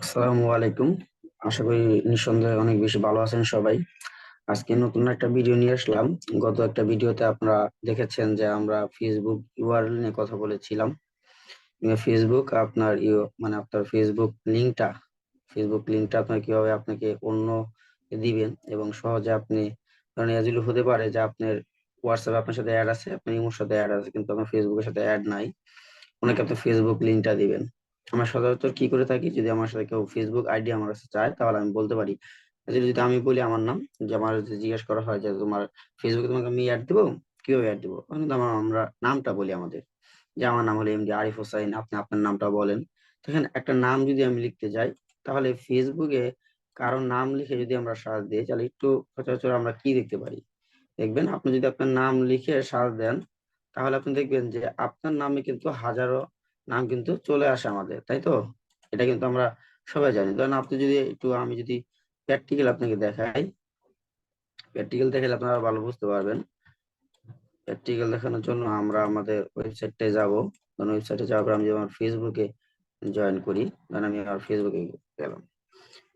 আসসালামু আলাইকুম। আশা করি নিঃসন্দেহে অনেক বেশি ভালো আছেন সবাই। আজকে নতুন একটা ভিডিও নিয়ে আসলাম। গত একটা ভিডিওতে আপনারা দেখেছেন যে আমরা ফেসবুক ইউআরএল নিয়ে কথা বলেছিলাম। ফেসবুক আপনার মানে আপনার ফেসবুক লিঙ্কটা আপনার কিভাবে আপনাকে অন্য দিবেন এবং সহজে আপনি, কারণ এগুলো হতে পারে যে আপনার হোয়াটসঅ্যাপ আপনার সাথে অ্যাড আছে, আপনার ইমোর সাথে অ্যাড আছে, কিন্তু আপনার ফেসবুকের সাথে অ্যাড নাই। ওনাকে আপনি ফেসবুক লিঙ্কটা দিবেন। আমরা সচরাচর কি করে থাকি, যদি আমার সাথে কেউ ফেসবুক আইডি আমার কাছে চায় তাহলে আমি বলতে পারি, যদি যদি আমি বলি আমার নাম, যে আমার যদি জিজ্ঞেস করা হয় যে তোমার ফেসবুকে তোমাকে আমি অ্যাড দিবো, কিভাবে অ্যাড দিবো, তখন কিন্তু আমরা নামটা বলি আমাদের, যে আমার নাম হলো এমডি আরিফ হোসাইন, আপনি আপনার নামটা বলেন। দেখেন, একটা নাম যদি আমি লিখতে যাই, তাহলে ফেসবুকে কারো নাম লিখে যদি আমরা সার্চ দিই, তাহলে একটু সচরাচর আমরা কি দেখতে পারি, দেখবেন আপনি যদি আপনার নাম লিখে সার্চ দেন, তাহলে আপনি দেখবেন যে আপনার নামে কিন্তু হাজারো নাম কিন্তু চলে আসে আমাদের, তাই তো? এটা কিন্তু আমরা সবাই জানি। ধরেন আপনি যদি একটু, আমি যদি প্র্যাকটিক্যাল আপনাকে দেখাই, প্র্যাকটিক্যাল দেখালে আপনারা ভালো বুঝতে পারবেন। প্র্যাকটিক্যাল দেখানোর জন্য আমরা আমাদের ওয়েবসাইটটায় যাব। কারণ ওয়েবসাইটে যাওয়ার পর আমি যেমন ফেসবুকে জয়েন করি, ধরেন আমি আমার ফেসবুকে গেলাম।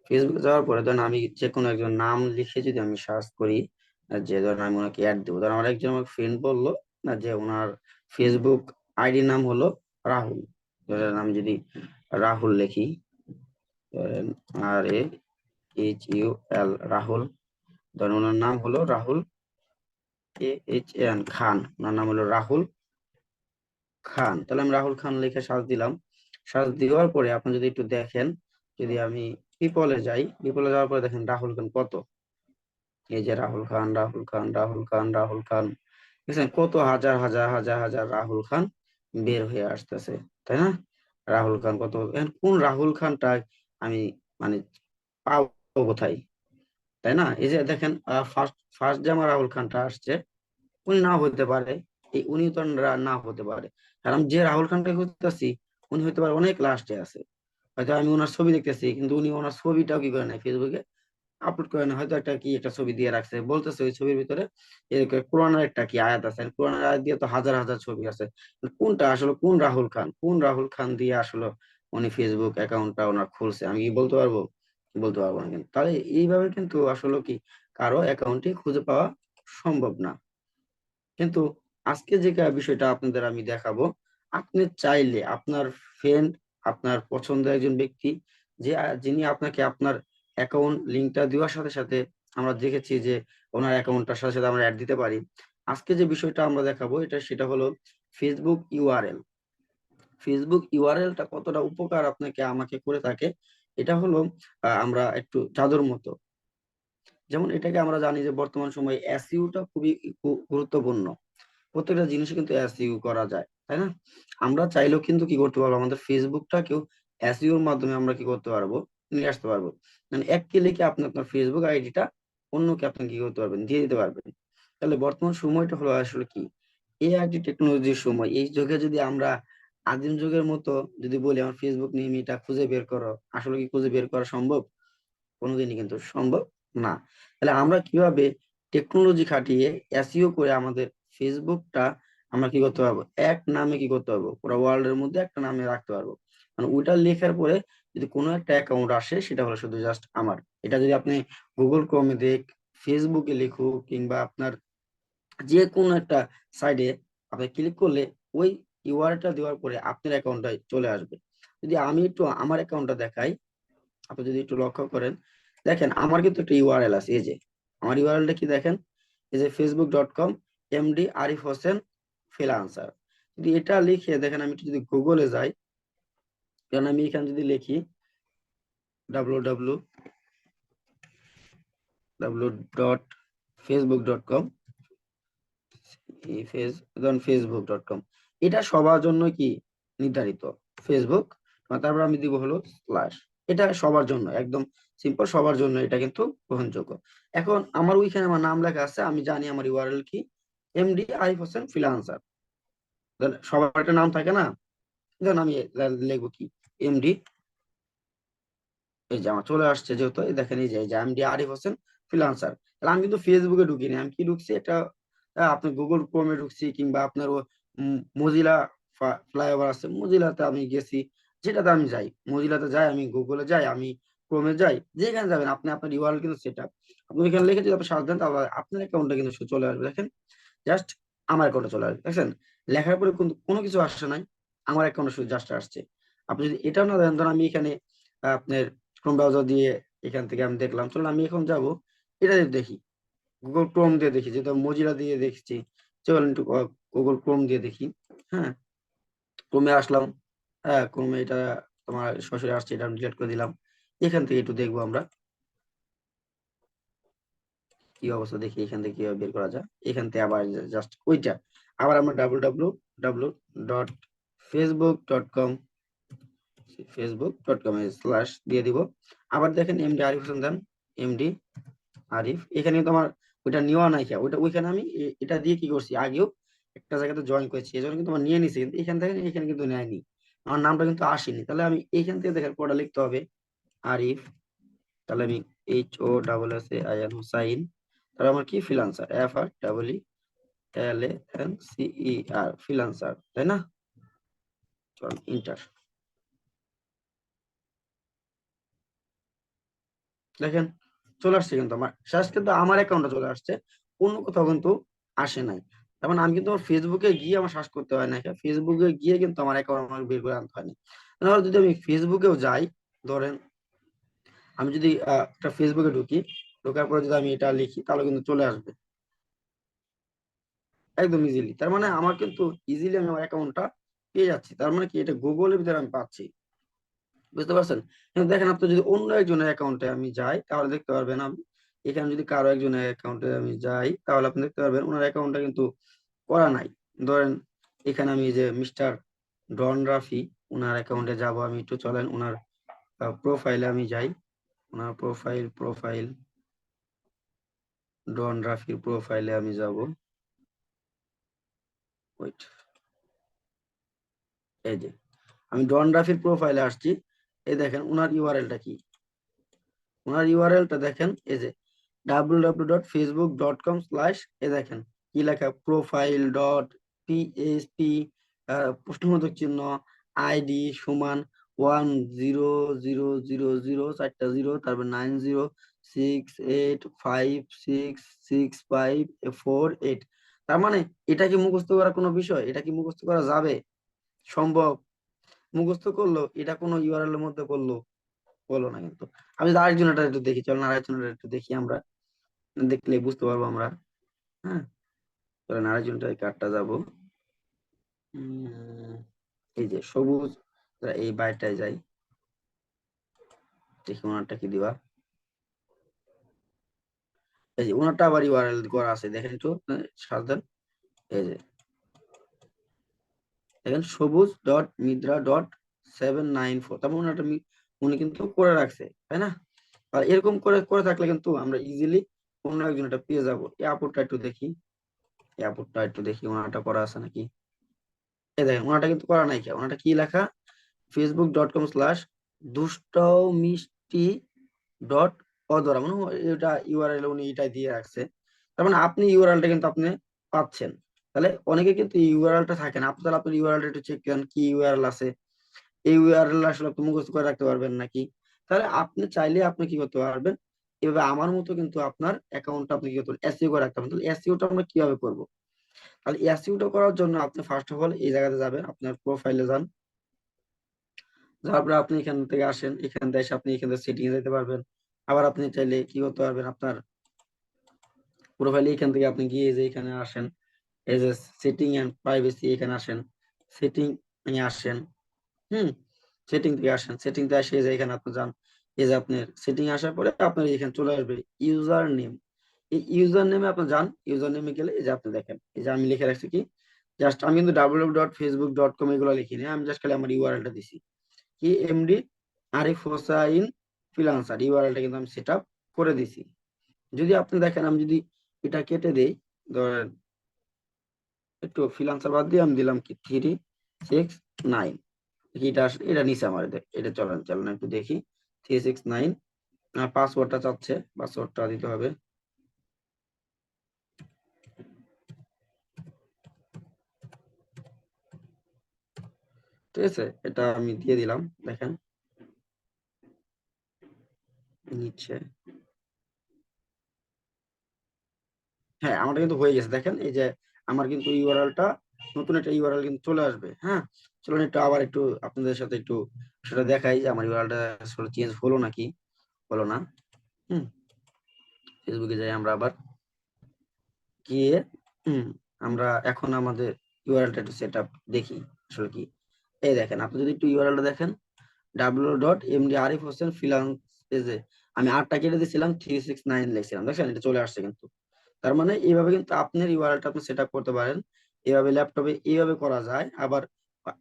ফেসবুকে যাওয়ার পরে ধরেন আমি যে কোনো একজন নাম লিখে যদি আমি সার্চ করি, যে ধরেন আমি ওনাকে অ্যাড দেবো, ধরেন আমার একজন আমার ফ্রেন্ড বললো না যে ওনার ফেসবুক আইডি নাম হলো রাহুল। ধরেন আমি যদি রাহুল লিখি, ধরেন RAHUL, রাহুল, ধরেন ওনার নাম হলো রাহুল KHN খান, ওনার নাম হলো রাহুল খান। তাহলে আমি রাহুল খান লিখে সার্চ দিলাম। সার্চ দেওয়ার পরে আপনি যদি একটু দেখেন, যদি আমি পিপলে যাই, পিপলে যাওয়ার পরে দেখেন রাহুল খান কত, এই যে রাহুল খান, রাহুল খান, রাহুল খান, রাহুল খান, দেখছেন কত হাজার হাজার হাজার হাজার রাহুল খান বের হয়ে আসতেছে, তাই না? রাহুল খান কত, এখন কোন রাহুল খানটা আমি মানে পাবো কোথায়, তাই না? এই যে দেখেন, ফার্স্ট ফার্স্ট যে আমার রাহুল খানটা আসছে, উনি না হতে পারে, এই উনি তো না হতে পারে, কারণ যে রাহুল খানটা খুঁজতেছি উনি হতে পারে অনেক লাস্টে আছে। হয়তো আমি ওনার ছবি দেখতেছি, কিন্তু উনি ওনার ছবিটাও কি করে নাই ফেসবুকে আপলোড করে না, হয়তো একটা কি একটা ছবি দিয়ে রাখছে, বলতেছে ওই ছবির ভিতরে এরকম কোরআনের একটা কি আয়াত আছে, কোরআনের আয়াত দিয়ে তো হাজার হাজার ছবি আছে। কোনটা আসলে কোন রাহুল খান, কোন রাহুল খান দিয়ে আসলে উনি ফেসবুক অ্যাকাউন্টটা ওনার খুলছে, আমি কি বলতে পারবো? বলতে পারবো না। কিন্তু তাহলে এইভাবে কিন্তু আসলে কি কারো অ্যাকাউন্টে খুঁজে পাওয়া সম্ভব না। কিন্তু আজকে যে বিষয়টা আপনাদের আমি দেখাবো, আপনি চাইলে আপনার ফ্রেন্ড, আপনার পছন্দের একজন ব্যক্তি, যে যিনি আপনাকে আপনার অ্যাকাউন্ট লিঙ্কটা দেওয়ার সাথে সাথে আমরা দেখেছি যে ওনার অ্যাকাউন্টটার সাথে সাথে আমরা অ্যাড দিতে পারি। আজকে যে বিষয়টা আমরা দেখাবো, সেটা হলো ফেসবুক ইউআরএল। ফেসবুক ইউআরএলটা কতটা উপকার আপনাকে আমাকে করে থাকে, এটা হলো আমরা একটু জাদুর মতো। যেমন এটাকে আমরা জানি যে বর্তমান সময়ে এসইউটা খুবই গুরুত্বপূর্ণ। প্রত্যেকটা জিনিসে কিন্তু এসইও করা যায়, তাই না? আমরা চাইলেও কিন্তু কি করতে পারবো, আমাদের ফেসবুকটাকেও এসইও এর মাধ্যমে আমরা কি করতে পারবো, নিয়ে আসতে পারবো। মানে এক ক্লিকে আপনি আপনার ফেসবুক আইডিটা অন্যকে আপনি কি করতে পারবেন, দিয়ে দিতে পারবেন। তাহলে বর্তমান সময়টা হলো আসলে কি, এআইটি টেকনোলজির সময়। এই যুগে যদি আমরা আদিম যুগের মতো যদি বলি আমার ফেসবুক নিয়ে এটা খুঁজে বের করো, আসলে কি খুঁজে বের করা সম্ভব? কোনোদিনই কিন্তু সম্ভব না। তাহলে আমরা কিভাবে টেকনোলজি খাটিয়ে এসইও করে আমাদের ফেসবুকটা আমরা কি করতে পারবো, এক নামে কি করতে পারবো, পুরো ওয়ার্ল্ড এর মধ্যে একটা নামে রাখতে পারবো। মানে ওইটা লেখার পরে যদি কোনো একটা অ্যাকাউন্ট আসে, সেটা হলো শুধু জাস্ট আমার। এটা যদি আপনি গুগল ক্রোমে ফেসবুকে লিখুক, কিংবা আপনার যে কোনো একটা সাইডে আপনি ক্লিক করলে ওই ইউআরএলটা দেওয়ার পরে আপনার অ্যাকাউন্টটা চলে আসবে। যদি আমি একটু আমার অ্যাকাউন্টটা দেখাই, আপনি যদি একটু লক্ষ্য করেন, দেখেন আমার কিন্তু একটা ইউআরএল আছে, এই যে আমার ইউআরএলটা কি দেখেন, এই যে facebook.com MD Arif Hossain freelancer. যদি এটা লিখে দেখেন, আমি একটু যদি গুগলে যাই, কারণ আমি এখানে যদি লিখি www.facebook.com, ফেসবুক.com, এটা সবার জন্য কি নির্ধারিত, ফেসবুক, তারপর আমি দিব হলো স্ল্যাশ। এটা সবার জন্য একদম সিম্পল, সবার জন্য এটা কিন্তু গ্রহণযোগ্য। এখন আমার ওইখানে আমার নাম লেখা আছে, আমি জানি আমার ইউআরএল কি, MD আরিফ হোসেন ফ্রিল্যান্সার। সবার একটা নাম থাকে না, দেন আমি লিখবো কি এমডি, এই যে আমার চলে আসছে যেহেতু, এই দেখেন এই যে MD আরিফ হোসেন ফ্রিল্যান্সার। তাহলে আমি কিন্তু ফেসবুকে ঢুকিনি, আমি কি ঢুকছি, এটা আপনার গুগল ক্রোমে ঢুকছি, কিংবা আপনার মজিলা ফ্লাইওভার আছে, মজিলাতে আমি গেছি, যেটাতে আমি যাই, মজিলাতে যাই, আমি গুগলে যাই, আমি ক্রোমে যাই, যেখানে যাবেন আপনি আপনার ইউআরএল কিন্তু সেট আপ, আপনি এখানে লিখে যদি আপনি সার্চ দেন তাহলে আপনার অ্যাকাউন্টটা কিন্তু চলে আসবে। দেখেন জাস্ট আমার অ্যাকাউন্টে চলে আসবে, দেখছেন লেখার পরে কিন্তু কোনো কিছু আসে নাই, আমার অ্যাকাউন্টে শুধু জাস্ট আসছে। আপনি যদি এটাও না দেন, ধরুন আমি এখানে আপনার ক্রোম ব্রাউজার দিয়ে এখান থেকে আমি দেখলাম, চলুন আমি এখন যাব এটা দিয়ে দেখি, গুগল ক্রোম দিয়ে দেখি, যেটা মজিলা দিয়ে দেখছি, চলুন একটু গুগল ক্রোম দিয়ে দেখি। হ্যাঁ, ক্রোমে আসলাম, হ্যাঁ ক্রোমে এটা তোমার সরাসরি আসছে, এটা আমি ডিলিট করে দিলাম। এখান থেকে একটু দেখবো আমরা কি অবস্থা, দেখি এখান থেকে কিভাবে বের করা যায়। এখান থেকে আবার জাস্ট ওইটা আবার আমরা www.facebook.com এ স্ল্যাশ দিয়ে দিব। আবার দেখেন এমডি আরিফ হোসেন দেন, এমডি আরিফ, এখানে তো আমার ওইটা নেওয়া নাই, ওইটা ওইখানে আমি এটা দিয়ে কি করছি, আগেও একটা জায়গাতে জয়েন করেছি, এই জন্য কিন্তু আমার নিয়ে নিছি, কিন্তু এখান থেকে এখানে কিন্তু নেয়নি, আমার নামটা কিন্তু আসেনি। তাহলে আমি এইখান থেকে দেখেন কোডটা লিখতে হবে আরিফ, তাহলে আমি HOSSAIN হুসাইন, তাহলে আমার কি ফ্রিল্যান্সার, FRLANCER ফ্রিল্যান্সার, তাই না? চল ইন্টার, দেখেন চলে আসছে, কিন্তু আমার শেষ কিন্তু আমার অ্যাকাউন্টে চলে আসছে, অন্য কোথাও কিন্তু আসে নাই। তার মানে আমি কিন্তু আমার ফেসবুকে গিয়ে আমার সার্চ করতে হয় না, ফেসবুকে গিয়ে কিন্তু আমার অ্যাকাউন্ট আমার বের করে আনতে হয়নি। ধরো যদি আমি ফেসবুকেও যাই, ধরেন আমি যদি একটা ফেসবুকে ঢুকি, ঢোকার পরে যদি আমি এটা লিখি তাহলে কিন্তু চলে আসবে একদম ইজিলি। তার মানে আমার কিন্তু ইজিলি আমি আমার অ্যাকাউন্টটা পেয়ে যাচ্ছি, তার মানে কি এটা গুগলের ভিতরে আমি পাচ্ছি, বুঝতে পারছেন? কিন্তু দেখেন আপনি যদি অন্য একজনের অ্যাকাউন্টে আমি যাই তাহলে দেখতে পারবেন, আমি এখানে যদি কারো একজনের অ্যাকাউন্টে আমি যাই তাহলে আপনি দেখতে পারবেন ওনার অ্যাকাউন্টটা কিন্তু করা নাই। ধরেন এখানে আমি যে মিস্টার ডন রাফি, ওনার অ্যাকাউন্টে যাব আমি, একটু চলেন ওনার প্রোফাইলে আমি যাই, ওনার প্রোফাইল ডন রাফির প্রোফাইলে আমি যাব, ওয়েট, এই যে আমি ডন রাফির প্রোফাইলে আসছি। এই দেখেন ওনার ইউআরএলটা কি, ওনার ইউআরএলটা দেখেন, এই যে www.facebook.com/ এ দেখেন কি লেখা, profile.php প্রশ্নবোধক চিহ্ন, আইডি সমান 100000, চারটা জিরো, তারপর 9068566548। তার মানে এটা কি মুখস্থ করার কোনো বিষয়, এটা কি মুখস্থ করা যাবে, সম্ভব? মুখস্থ করলো এটা কোনো ইউআরএল এর মধ্যে করলো, বলো না কিন্তু। আমি যদি আরেকজনের একটু দেখি, চল না আরেকজনের একটু দেখি আমরা, দেখলে বুঝতে পারবো আমরা। হ্যাঁ, চলেন আরেকজনটা কার্ডটা যাবো। উম, এই যে সবুজ, এই বাইরটায় যাই, দেখি ওনারটা কি দিবা। এই যে ওনারটা আবার ইউআরএল করা আছে, দেখেন একটু সাবধান। এই যে দেখেন সবুজ.midra.794, তারপর ওনারটা উনি কিন্তু করে রাখছে, তাই না? আর এরকম করে করে থাকলে কিন্তু আমরা ইজিলি অন্য একজন এটা পেয়ে যাবো। এয়ারপোর্টটা একটু দেখি, এয়ারপোর্টটা একটু দেখি ওনারটা করা আছে নাকি। এই দেখেন ওনারটা কিন্তু করা নাই, ওনারটা কি লেখা, facebook.com/দুষ্ট মিষ্টি ডট অধরা, মানে এটা ইউআরএল উনি এটাই দিয়ে রাখছে। তার মানে আপনি ইউআরএলটা কিন্তু আপনি পাচ্ছেন। তাহলে অনেকে কিন্তু ইউআরএলটা থাকে না, আপনি তাহলে আপনার ইউআরএলটা একটু চেক করেন কি ইউআরএল আছে, এই ইউআরএল আসলে আপনি মুখস্থ করে রাখতে পারবেন নাকি। তাহলে আপনি চাইলে আপনি কি করতে পারবেন, এভাবে আমার মতো কিন্তু আপনার অ্যাকাউন্টটা আপনি কি করতে পারবেন, এসইও করে রাখতে পারবেন। তাহলে এসইওটা আমরা কিভাবে করব, তাহলে এসইওটা করার জন্য আপনি ফার্স্ট অফ অল এই জায়গাতে যাবেন, আপনার প্রোফাইলে যান, যাওয়ার পরে আপনি এখান থেকে আসেন, এখান থেকে এসে আপনি এখান থেকে সেটিং এ যেতে পারবেন। আবার আপনি চাইলে কি করতে পারবেন, আপনার প্রোফাইলে এখান থেকে আপনি গিয়ে যে এখানে আসেন, এই যে সেটিং এন্ড প্রাইভেসি, এখানে আসেন, সেটিং এ আসেন, হুম, সেটিং থেকে আসেন, সেটিং থেকে আসে এই যে এখানে আপনি যান, এই যে আপনার সেটিং আসার পরে আপনার এখানে চলে আসবে ইউজার নেম, এই ইউজার নেমে আপনি যান, ইউজার নেমে গেলে এই যে আপনি দেখেন, এই যে আমি লিখে রাখছি কি, জাস্ট আমি কিন্তু www.facebook.com এগুলো লিখিনি, আমি জাস্ট খালি আমার ইউআরএলটা দিছি কি, এমডি আরিফ হোসাইন ফ্রিল্যান্সার, ইউআরএলটা কিন্তু আমি সেট আপ করে দিছি। যদি আপনি দেখেন আমি যদি এটা কেটে দেই, ধরেন একটু ফ্রিল্যান্সার বাদ দিয়ে আমি দিলাম কি 369, এটা আসলে এটা নিচে আমার এটা চলেন চলেন একটু দেখি, 369, পাসওয়ার্ডটা চাচ্ছে, পাসওয়ার্ডটা দিতে হবে। ঠিক আছে, এটা আমি দিয়ে দিলাম, দেখেন নিচ্ছে। হ্যাঁ, আমারটা কিন্তু হয়ে গেছে, দেখেন এই যে আমার কিন্তু ইউআরএলটা, নতুন একটা ইউআরএল কিন্তু চলে আসবে। হ্যাঁ, চলুন একটু আবার একটু আপনাদের সাথে একটু সেটা দেখাই যে আমার ইউআরএলটা আসলে চেঞ্জ হলো নাকি হলো না। হুম, ফেসবুকে যাই আমরা আবার, গিয়ে হুম আমরা এখন আমাদের ইউআরএলটা একটু সেট আপ দেখি আসলে কি। এই দেখেন, আপনি যদি একটু ইউআরএলটা দেখেন, www.mdarif হোসেন ফ্রিল্যান্স, এই যে আমি 8টা কেটে দিয়েছিলাম, 369 লিখছিলাম, দেখছেন এটা চলে আসছে কিন্তু। তার মানে এইভাবে কিন্তু আপনার ইউআরএলটা আপনি সেট আপ করতে পারেন। এইভাবে ল্যাপটপে এইভাবে করা যায়। আবার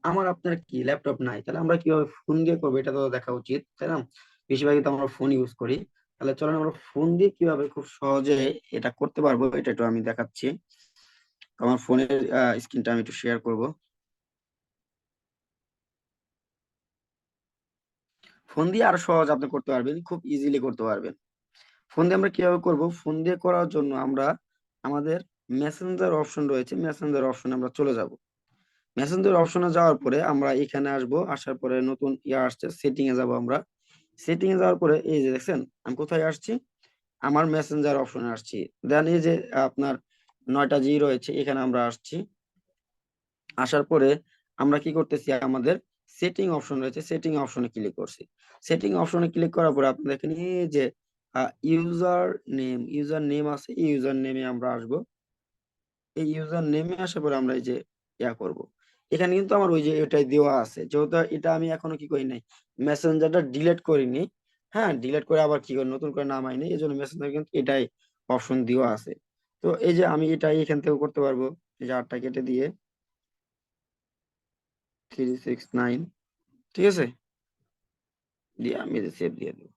আমার আপনার কি ল্যাপটপ নাই, তাহলে আমরা কিভাবে ফোন দিয়ে করবো এটা তো দেখা উচিত, তাই না? বেশিরভাগই তো আমরা ফোন ইউজ করি। তাহলে চলেন আমরা ফোন দিয়ে কিভাবে খুব সহজে এটা করতে পারবো এটা একটু আমি দেখাচ্ছি। আমার ফোনের স্ক্রিনটা আমি একটু শেয়ার করব। ফোন দিয়ে আরো সহজ আপনি করতে পারবেন, খুব ইজিলি করতে পারবেন। ফোন দিয়ে আমরা কিভাবে করব, ফোন দিয়ে করার জন্য আমরা আমাদের মেসেঞ্জার অপশন রয়েছে, মেসেঞ্জার অপশনে আমরা চলে যাব। মেসেঞ্জার অপশনে যাওয়ার পরে আমরা এখানে আসব, আসার পরে নতুন ইয়ে আসছে, সেটিং এ যাব আমরা। সেটিং এ যাওয়ার পরে এই যে দেখছেন আমি কোথায় আসছি, আমার মেসেঞ্জার অপশনে আসছি। দেন এই যে আপনার 9টা জি রয়েছে, এখানে আমরা আসছি। আসার পরে আমরা কি করতেছি, আমাদের সেটিং অপশন রয়েছে, সেটিং অপশনে ক্লিক করছি। সেটিং অপশনে ক্লিক করার পরে আপনি দেখেন এই যে ইউজার নেম আছে, এই ইউজার নেমে আমরা আসব। এই ইউজার নেমে আসার পরে আমরা এই যে করব। এখানে কিন্তু আমার ওই যে এটাই দেওয়া আছে, যেহেতু এটা আমি এখনো কি করি নাই, মেসেঞ্জারটা ডিলিট করিনি। হ্যাঁ, ডিলিট করে আবার কি করে নতুন করে নামাইনি, এই জন্য মেসেঞ্জার কিন্তু এটাই অপশন দেওয়া আছে। তো এই যে আমি এটাই এখান থেকে করতে পারবো, এই যে 8টা কেটে দিয়ে 369, ঠিক আছে, দিয়ে আমি সেভ দিয়ে দেবো।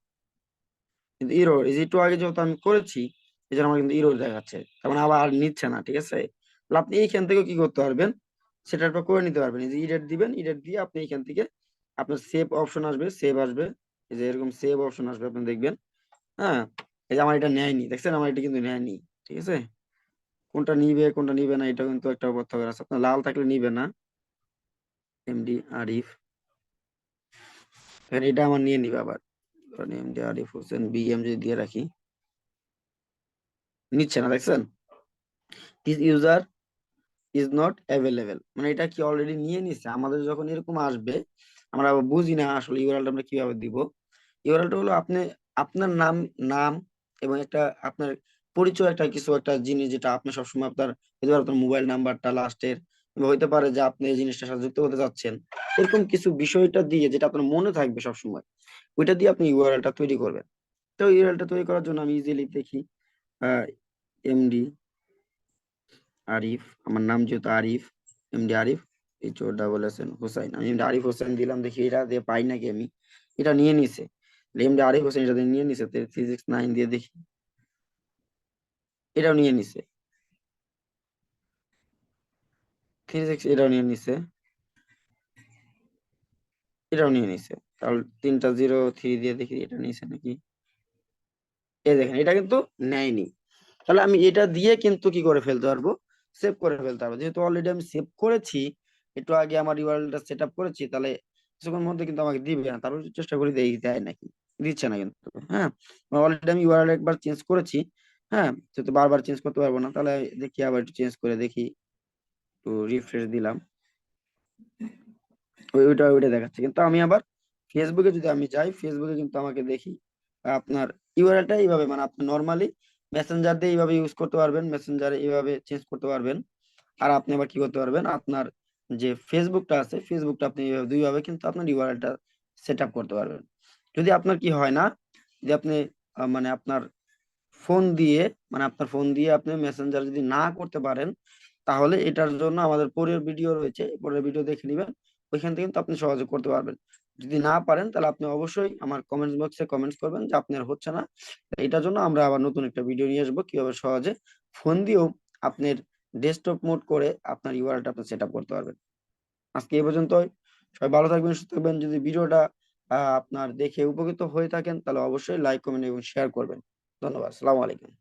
কিন্তু ইরোর এই যে একটু আগে যেহেতু আমি করেছি, এই জন্য আমার কিন্তু ইরোর দেখাচ্ছে, তার মানে আবার আর নিচ্ছে না, ঠিক আছে। তাহলে আপনি এইখান থেকে কি করতে পারবেন, সেটা একটা করে নিতে পারবেন। এই যে ইডেট দিবেন, ইডেট দিয়ে আপনি এইখান থেকে আপনার সেভ অপশন আসবে, সেভ আসবে, এই যে এরকম সেভ অপশন আসবে, আপনি দেখবেন। হ্যাঁ, এই যে আমার এটা নেয়নি, দেখছেন আমার এটা কিন্তু নেয়নি, ঠিক আছে। কোনটা নিবে কোনটা নিবে না এটা কিন্তু একটা পরীক্ষা আছে, আপনার লাল থাকলে নিবে না। এমডি আরিফ, এখানে এটা আমার নিয়ে নিবে আবার। এমডি আরিফ হোসেন বিএম যদি দিয়ে রাখি, নিচ্ছে না, দেখছেন। This user is not available, মানে এটা কি অলরেডি নিয়ে নিছে। আমাদের যখন এরকম আসবে, আমরা আবার বুঝি না আসলে ইউআরএলটা আমরা কিভাবে দিব। ইউআরএলটা হলো আপনি আপনার নাম, নাম এবং একটা আপনার পরিচয়, একটা কিছু একটা জিনিস যেটা আপনি সবসময় আপনার হতে পারে আপনার মোবাইল নাম্বারটা লাস্টের, হইতে পারে যে আপনি এই জিনিসটার সাথে যুক্ত হতে যাচ্ছেন, এরকম কিছু বিষয়টা দিয়ে যেটা আপনার মনে থাকবে সবসময়, ওইটা দিয়ে আপনি ইউআরএলটা তৈরি করবেন। তো ইউআরএলটা তৈরি করার জন্য আমি ইজিলি দেখি, এমডি আরিফ, আমার নাম যেহেতু আরিফ, এমডি আরিফ, HOSSN হোসাইন, আমি এমডি আরিফ হোসেন দিলাম, দেখি এটা দিয়ে পাই নাকি আমি। এটা নিয়ে নিছে, এমডি আরিফ হোসেন এটা দিয়ে নিয়ে নিছে, 369 দিয়ে দেখি, এটাও নিয়ে নিছে, 36 এটাও নিয়ে নিছে, এটাও নিয়ে নিছে। তাহলে 3টা 03 দিয়ে দেখি এটা নিছে নাকি। এই দেখেন এটা কিন্তু নেয়নি। তাহলে আমি এটা দিয়ে কিন্তু কি করে ফেলতে পারবো, সেভ করে ফেলতে পারবো, যেহেতু অলরেডি আমি সেভ করেছি, একটু আগে আমার ইউআরএলটা সেট আপ করেছি, তাহলে কিছুক্ষণের মধ্যে কিন্তু আমাকে দিবে না। তারপর চেষ্টা করি দেখি দেয় নাকি, দিচ্ছে না কিন্তু। হ্যাঁ, অলরেডি আমি ইউআরএল একবার চেঞ্জ করেছি। হ্যাঁ, যেহেতু বারবার চেঞ্জ করতে পারবো না, তাহলে দেখি আবার একটু চেঞ্জ করে দেখি, একটু রিফ্রেশ দিলাম, ওইটা দেখাচ্ছে। কিন্তু আমি আবার ফেসবুকে যদি আমি যাই, ফেসবুকে কিন্তু আমাকে দেখি আপনার ইউআরএলটা এইভাবে, মানে আপনি নর্মালি মেসেঞ্জার দিয়ে এইভাবে ইউজ করতে পারবেন, মেসেঞ্জারে এইভাবে চেঞ্জ করতে পারবেন। আর আপনি আবার কি করতে পারবেন, আপনার যে ফেসবুকটা আছে, ফেসবুকটা আপনি এইভাবে দুইভাবে কিন্তু আপনার ইউআরএলটা সেট আপ করতে পারবেন। যদি আপনার কি হয় না, যদি আপনি মানে আপনার ফোন দিয়ে, মানে আপনার ফোন দিয়ে আপনি মেসেঞ্জার যদি না করতে পারেন, তাহলে এটার জন্য আমাদের পরের ভিডিও রয়েছে, পরের ভিডিও দেখে নিবেন, ওইখান থেকে কিন্তু আপনি সহজে করতে পারবেন। যদি না পারেন তাহলে আপনি অবশ্যই আমার কমেন্টস বক্সে কমেন্টস করবেন যে আপনার হচ্ছে না। এটার জন্য আমরা আবার নতুন একটা ভিডিও নিয়ে আসবো, কিভাবে সহজে ফোন দিয়েও আপনার ডেস্কটপ মোড করে আপনার ইউআরএলটা আপনি সেট আপ করতে পারবেন। আজকে এই পর্যন্তই। সবাই ভালো থাকবেন, সুস্থ থাকবেন। যদি ভিডিওটা আপনার দেখে উপকৃত হয়ে থাকেন, তাহলে অবশ্যই লাইক, কমেন্ট এবং শেয়ার করবেন। ধন্যবাদ, আসসালামু আলাইকুম।